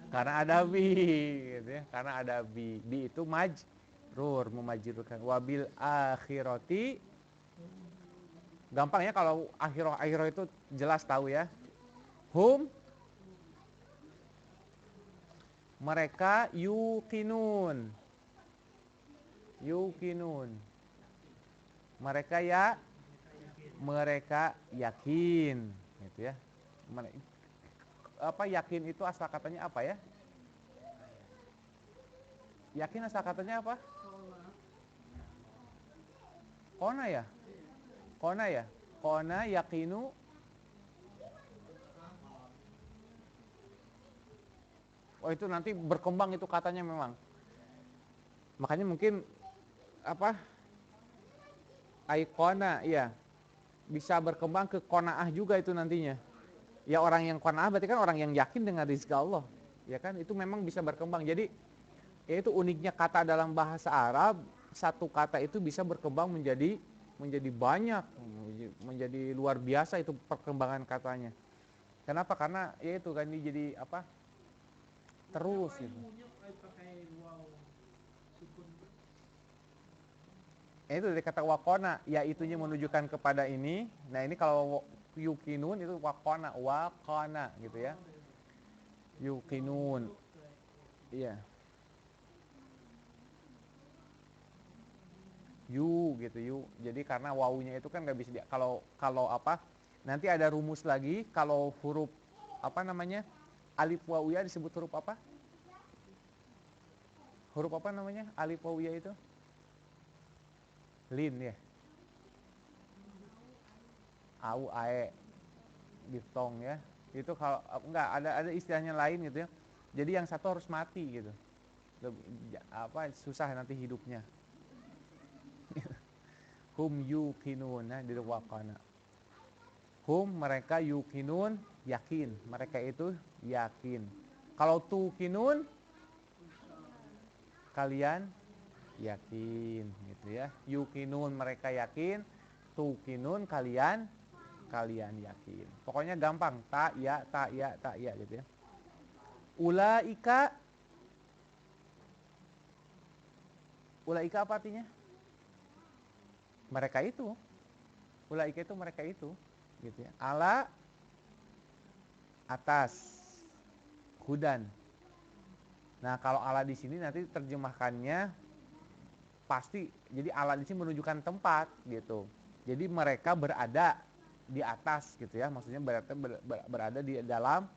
Karena ada bi gitu ya. Karena ada bi. Bi itu majrur, memajrurkan. Wabil akhirati. Gampang ya kalau akhirah itu jelas tahu ya. Hum mereka yuqinun. Mereka yakin gitu ya. Yakin itu asal katanya apa ya? Yakin asal katanya apa? Kona ya? Kona yakinu. Oh itu nanti berkembang itu katanya memang. Makanya mungkin aikona iya. Bisa berkembang ke konaah juga itu nantinya. Ya orang yang konaah berarti kan orang yang yakin dengan rizki Allah. Ya kan itu memang bisa berkembang. Jadi ya itu uniknya kata dalam bahasa Arab, satu kata itu bisa berkembang menjadi banyak, menjadi luar biasa itu perkembangan katanya. Kenapa? Karena ya itu kan ini jadi terus gitu. Itu dari kata wakona, ya itunya menunjukkan kepada ini. Nah ini kalau yukinun itu wakona gitu ya. Yukinun. Iya. Gitu. Jadi karena wawunya itu kan nggak bisa kalau nanti ada rumus lagi kalau huruf alif wawuya disebut huruf apa? Huruf apa namanya? Alif wawuya itu? Lin ya. Au ae diftong ya. Itu kalau enggak ada istilahnya lain gitu ya. Jadi yang satu harus mati gitu. Susah nanti hidupnya. Hum yukinun di wakana. Hum mereka yukinun yakin. Mereka itu yakin. Kalau tukinun kalian yakin gitu ya. Yukinun mereka yakin. Tukinun kalian yakin. Pokoknya gampang. Ta ya gitu ya. Ulaika apa artinya? Mereka itu. Ulaika itu mereka itu gitu ya. Ala atas hudan. Nah, kalau ala di sini nanti terjemahkannya pasti jadi ala di sini menunjukkan tempat gitu. Jadi mereka berada di atas gitu ya. Maksudnya berada di dalam.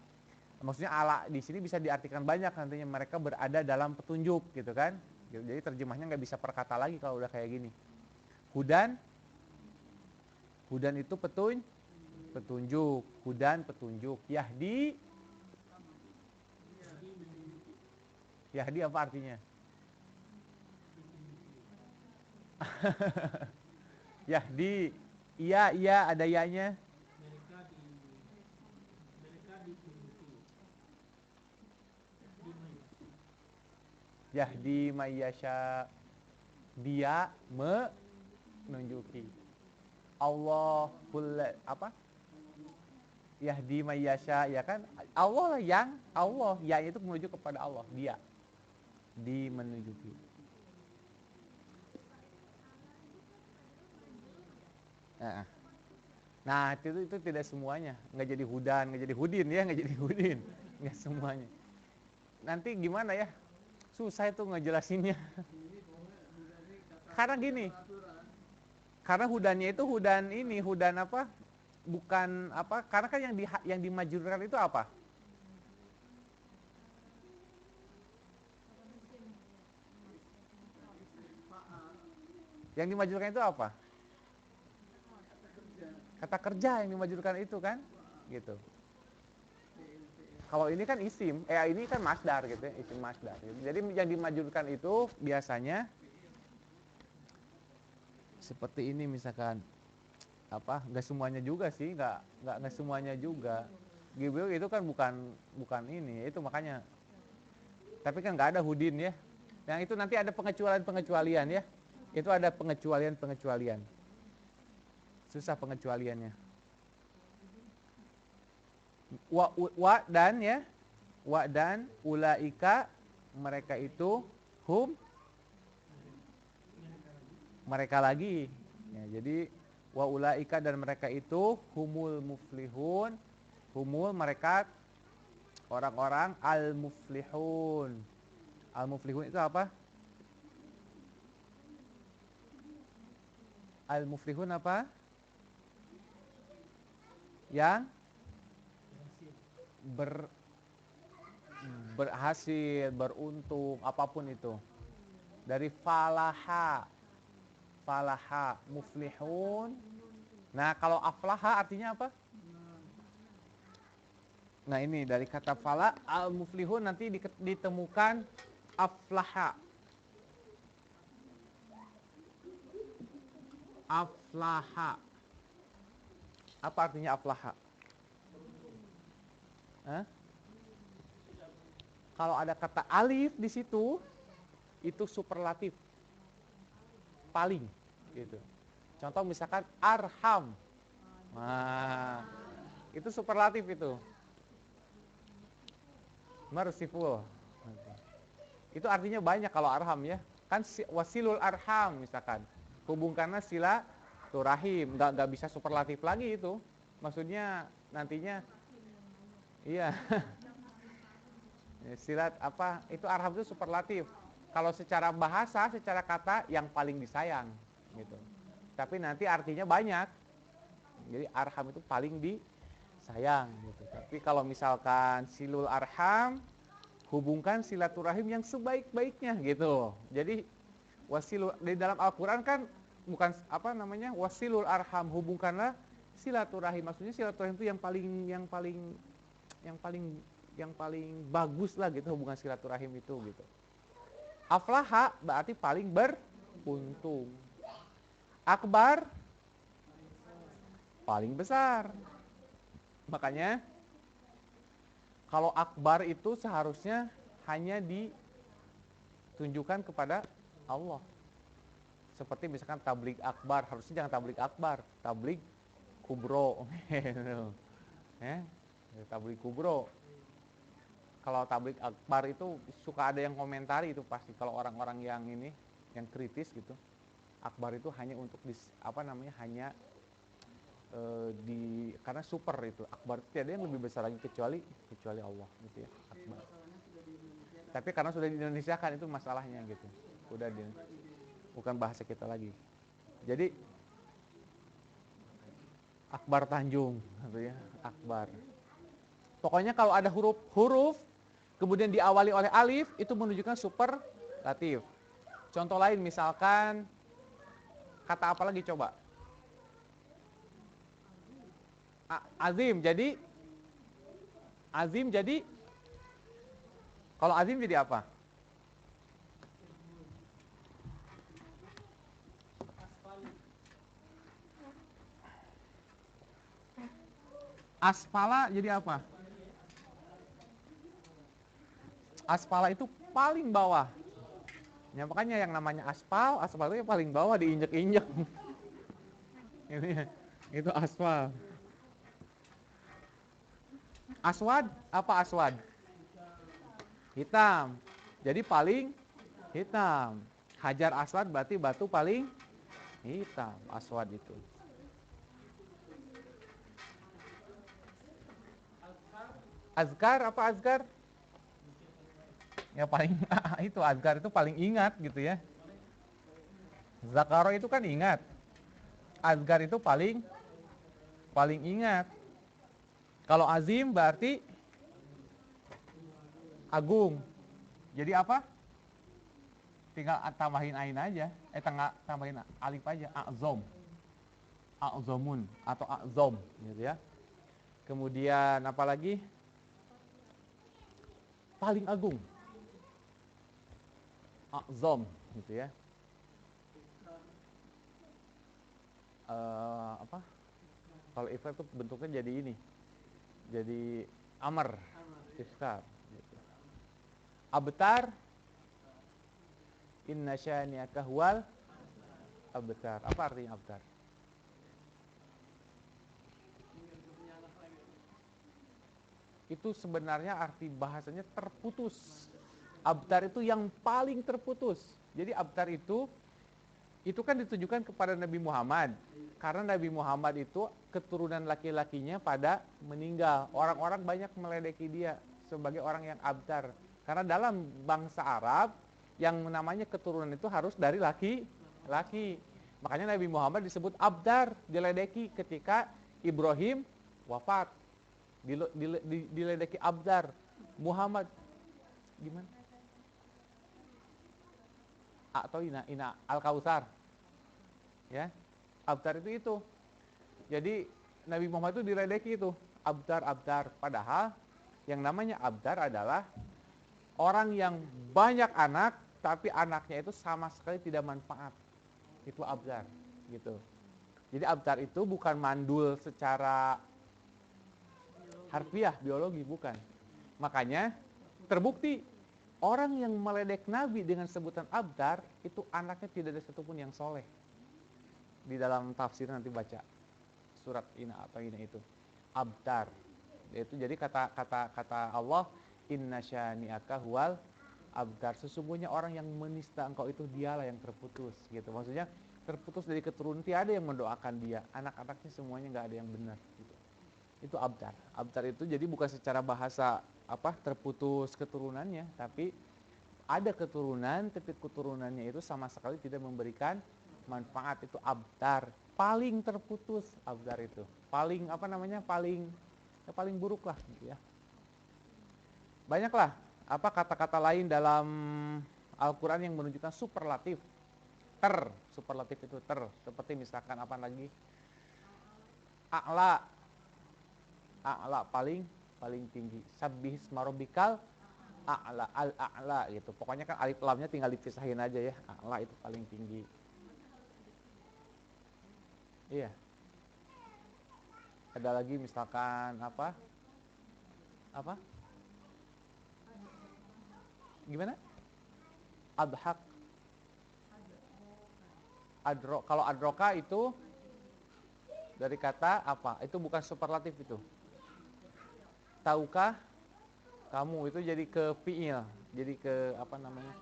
Maksudnya ala di sini bisa diartikan banyak nantinya, mereka berada dalam petunjuk gitu kan. Jadi terjemahnya nggak bisa per kata lagi kalau udah kayak gini. Hudan itu petunjuk. Hudan petunjuk. Yahdi apa artinya? Yahdi. Iya ada ya-nya. Yahdi mayyasha. Dia nunjuki. Allahul apa? Yahdi mayyasha, ya kan? Allah lah yang Allah, yang itu menuju kepada Allah, dia di menunjuki. Nah, itu tidak semuanya, nggak jadi hudan, nggak jadi hudin ya, nggak jadi hudin, nggak semuanya. Nanti gimana ya? Susah itu ngejelasinnya. Karena gini, karena hudannya itu hudan ini, hudan apa? Bukan apa? Karena kan yang dimajurkan itu apa? Yang dimajurkan itu apa? Kata kerja yang dimajurkan itu kan, gitu. Kalau ini kan isim, ini kan masdar gitu ya, isim masdar. Gitu. Jadi yang dimajurkan itu biasanya seperti ini misalkan apa? Nggak semuanya juga sih, nggak semuanya juga. Gibril itu kan bukan ini, itu makanya. Tapi kan nggak ada hudin ya. Yang itu nanti ada pengecualian ya. Itu ada pengecualian. Susah pengecualiannya. Wa dan ya. Wa dan ulaika, mereka itu hum, mereka lagi. Ya, jadi wa ulaika dan mereka itu humul muflihun. Humul mereka orang-orang al-muflihun. Al-muflihun itu apa? Al-muflihun apa? Yang berhasil, beruntung, apapun itu. Dari falaha, muflihun. Nah, kalau aflaha artinya apa? Nah, ini dari kata fala, al-muflihun nanti ditemukan aflaha. Aflaha. Apa artinya aflaha? Hah? Kalau ada kata alif di situ, itu superlatif. Paling gitu. Contoh misalkan arham. Nah, itu superlatif itu. Merciful. Itu artinya banyak kalau arham ya. Kan wasilul arham misalkan. Hubungkanlah sila turahim. Nggak bisa superlatif lagi itu. Maksudnya nantinya iya. Silat apa? Itu arham itu superlatif. Kalau secara bahasa, secara kata yang paling disayang gitu. Tapi nanti artinya banyak. Jadi arham itu paling disayang gitu. Tapi kalau misalkan silul arham, hubungkan silaturahim yang sebaik-baiknya gitu. Jadi wasilul di dalam Al-Qur'an kan bukan apa namanya? Wasilul arham, hubungkanlah silaturahim. Maksudnya silaturahim itu yang paling bagus lah gitu, hubungan silaturahim itu gitu. Aflaha berarti paling beruntung. Akbar paling besar. Makanya kalau akbar itu seharusnya hanya ditunjukkan kepada Allah. Seperti misalkan tabligh akbar, harusnya jangan tabligh akbar, tabligh kubro. Tabligh kubro. Kalau tabligh akbar itu suka ada yang komentari itu pasti kalau orang-orang yang ini yang kritis gitu. Akbar itu hanya untuk hanya karena super itu. Akbar itu tidak ada yang lebih besar lagi kecuali Allah gitu ya. Akbar. Tapi karena sudah di Indonesia kan itu masalahnya gitu. Bukan bahasa kita lagi. Jadi Akbar Tanjung gitu ya, akbar. Pokoknya kalau ada huruf kemudian diawali oleh alif, itu menunjukkan superlatif. Contoh lain misalkan, kata apa lagi coba? Azim, jadi, kalau azim jadi apa? Aspala jadi apa? Aspala itu paling bawah. Ya, makanya yang namanya aspal itu yang paling bawah, diinjek-injek. Itu aspal. Aswad, apa aswad? Hitam. Jadi paling hitam. Hajar aswad berarti batu paling hitam, aswad itu. Azkar, apa azkar? Ya paling itu azkar itu paling ingat gitu ya. Zakaro itu kan ingat. Azkar itu paling ingat. Kalau azim berarti agung. Jadi apa? Tinggal tambahin ain aja. Tambahin alif aja. A'zom. A'zomun atau a'zom gitu ya. Kemudian apa lagi? Paling agung. A'zom gitu ya. Apa? Kalau ifrat itu bentuknya jadi ini. Jadi amar, iskar gitu. Abtar, inna syani'aka huwal abtar. Apa artinya abtar? Itu sebenarnya arti bahasanya terputus. Abtar itu yang paling terputus. Jadi abtar itu kan ditujukan kepada Nabi Muhammad. Karena Nabi Muhammad itu keturunan laki-lakinya pada meninggal. Orang-orang banyak meledeki dia sebagai orang yang abtar. Karena dalam bangsa Arab yang namanya keturunan itu harus dari laki-laki. Makanya Nabi Muhammad disebut abdar, diledeki ketika Ibrahim wafat. Diledeki abdar. Muhammad gimana? Atau ina al-kausar. Ya. Abdar itu. Jadi Nabi Muhammad itu diledeki itu, abdar. Padahal yang namanya abdar adalah orang yang banyak anak tapi anaknya itu sama sekali tidak manfaat. Itu abdar gitu. Jadi abdar itu bukan mandul secara harfiah, biologi, bukan. Makanya terbukti orang yang meledek Nabi dengan sebutan abdar itu anaknya tidak ada satupun yang soleh. Di dalam tafsir nanti baca surat ina atau ina itu abdar. Itu jadi kata Allah, inna syani'aka huwal abdar. Sesungguhnya orang yang menista engkau itu dialah yang terputus gitu. Maksudnya terputus dari keturunan, tiada yang mendoakan dia. Anak-anaknya semuanya nggak ada yang benar gitu. Itu abdar. Abdar itu jadi bukan secara bahasa terputus keturunannya, tapi ada keturunan, tapi keturunannya itu sama sekali tidak memberikan manfaat. Itu abdar. Paling terputus abdar itu. Paling paling buruk lah gitu ya. Banyaklah kata-kata lain dalam Al-Quran yang menunjukkan superlatif. Superlatif itu seperti misalkan apa lagi? A'la paling tinggi. Sabbihisma rabbikal a'la, al-a'la gitu. Pokoknya kan alif lamnya tinggal dipisahin aja ya. A'la itu paling tinggi. Iya. Ada lagi misalkan apa? Gimana? Adhak. Kalau adroka itu dari kata apa? Itu bukan superlatif itu. Tahukah kamu, itu jadi ke fi'il, jadi ke apa namanya?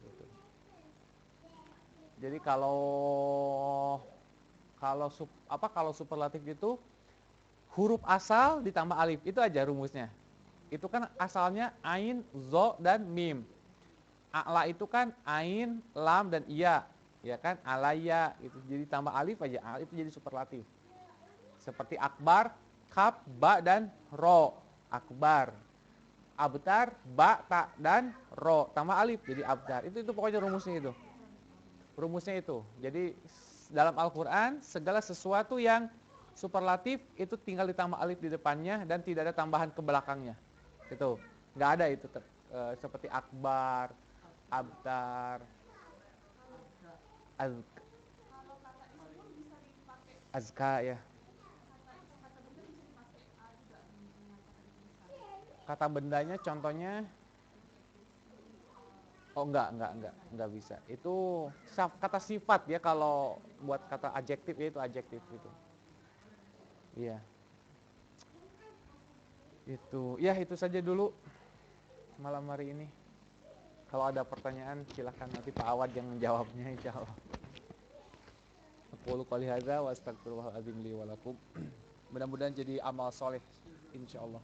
Gitu. Jadi kalau superlatif itu huruf asal ditambah alif, itu aja rumusnya. Itu kan asalnya ain, zo dan mim. A'la itu kan ain, lam dan iya, ya kan? Alaya itu jadi tambah alif aja, itu jadi superlatif. Seperti akbar, kaf, ba dan ro, akbar. Abtar, ba, ta dan ro, tambah alif jadi abdar. Itu pokoknya rumusnya itu. Rumusnya itu. Jadi dalam Al-Qur'an segala sesuatu yang superlatif itu tinggal ditambah alif di depannya dan tidak ada tambahan ke belakangnya. Itu. Enggak ada itu seperti akbar, abtar, azka ya. Kata bendanya contohnya Oh enggak bisa. Itu kata sifat ya, kalau buat kata adjektif ya itu adjektif itu. Iya. Itu. Ya itu saja dulu malam hari ini. Kalau ada pertanyaan silahkan nanti Pak Awad yang menjawabnya insyaallah. Aku qouli hadza wa astaghfirullahaladzim li wa lakum. Mudah-mudahan jadi amal soleh insyaallah.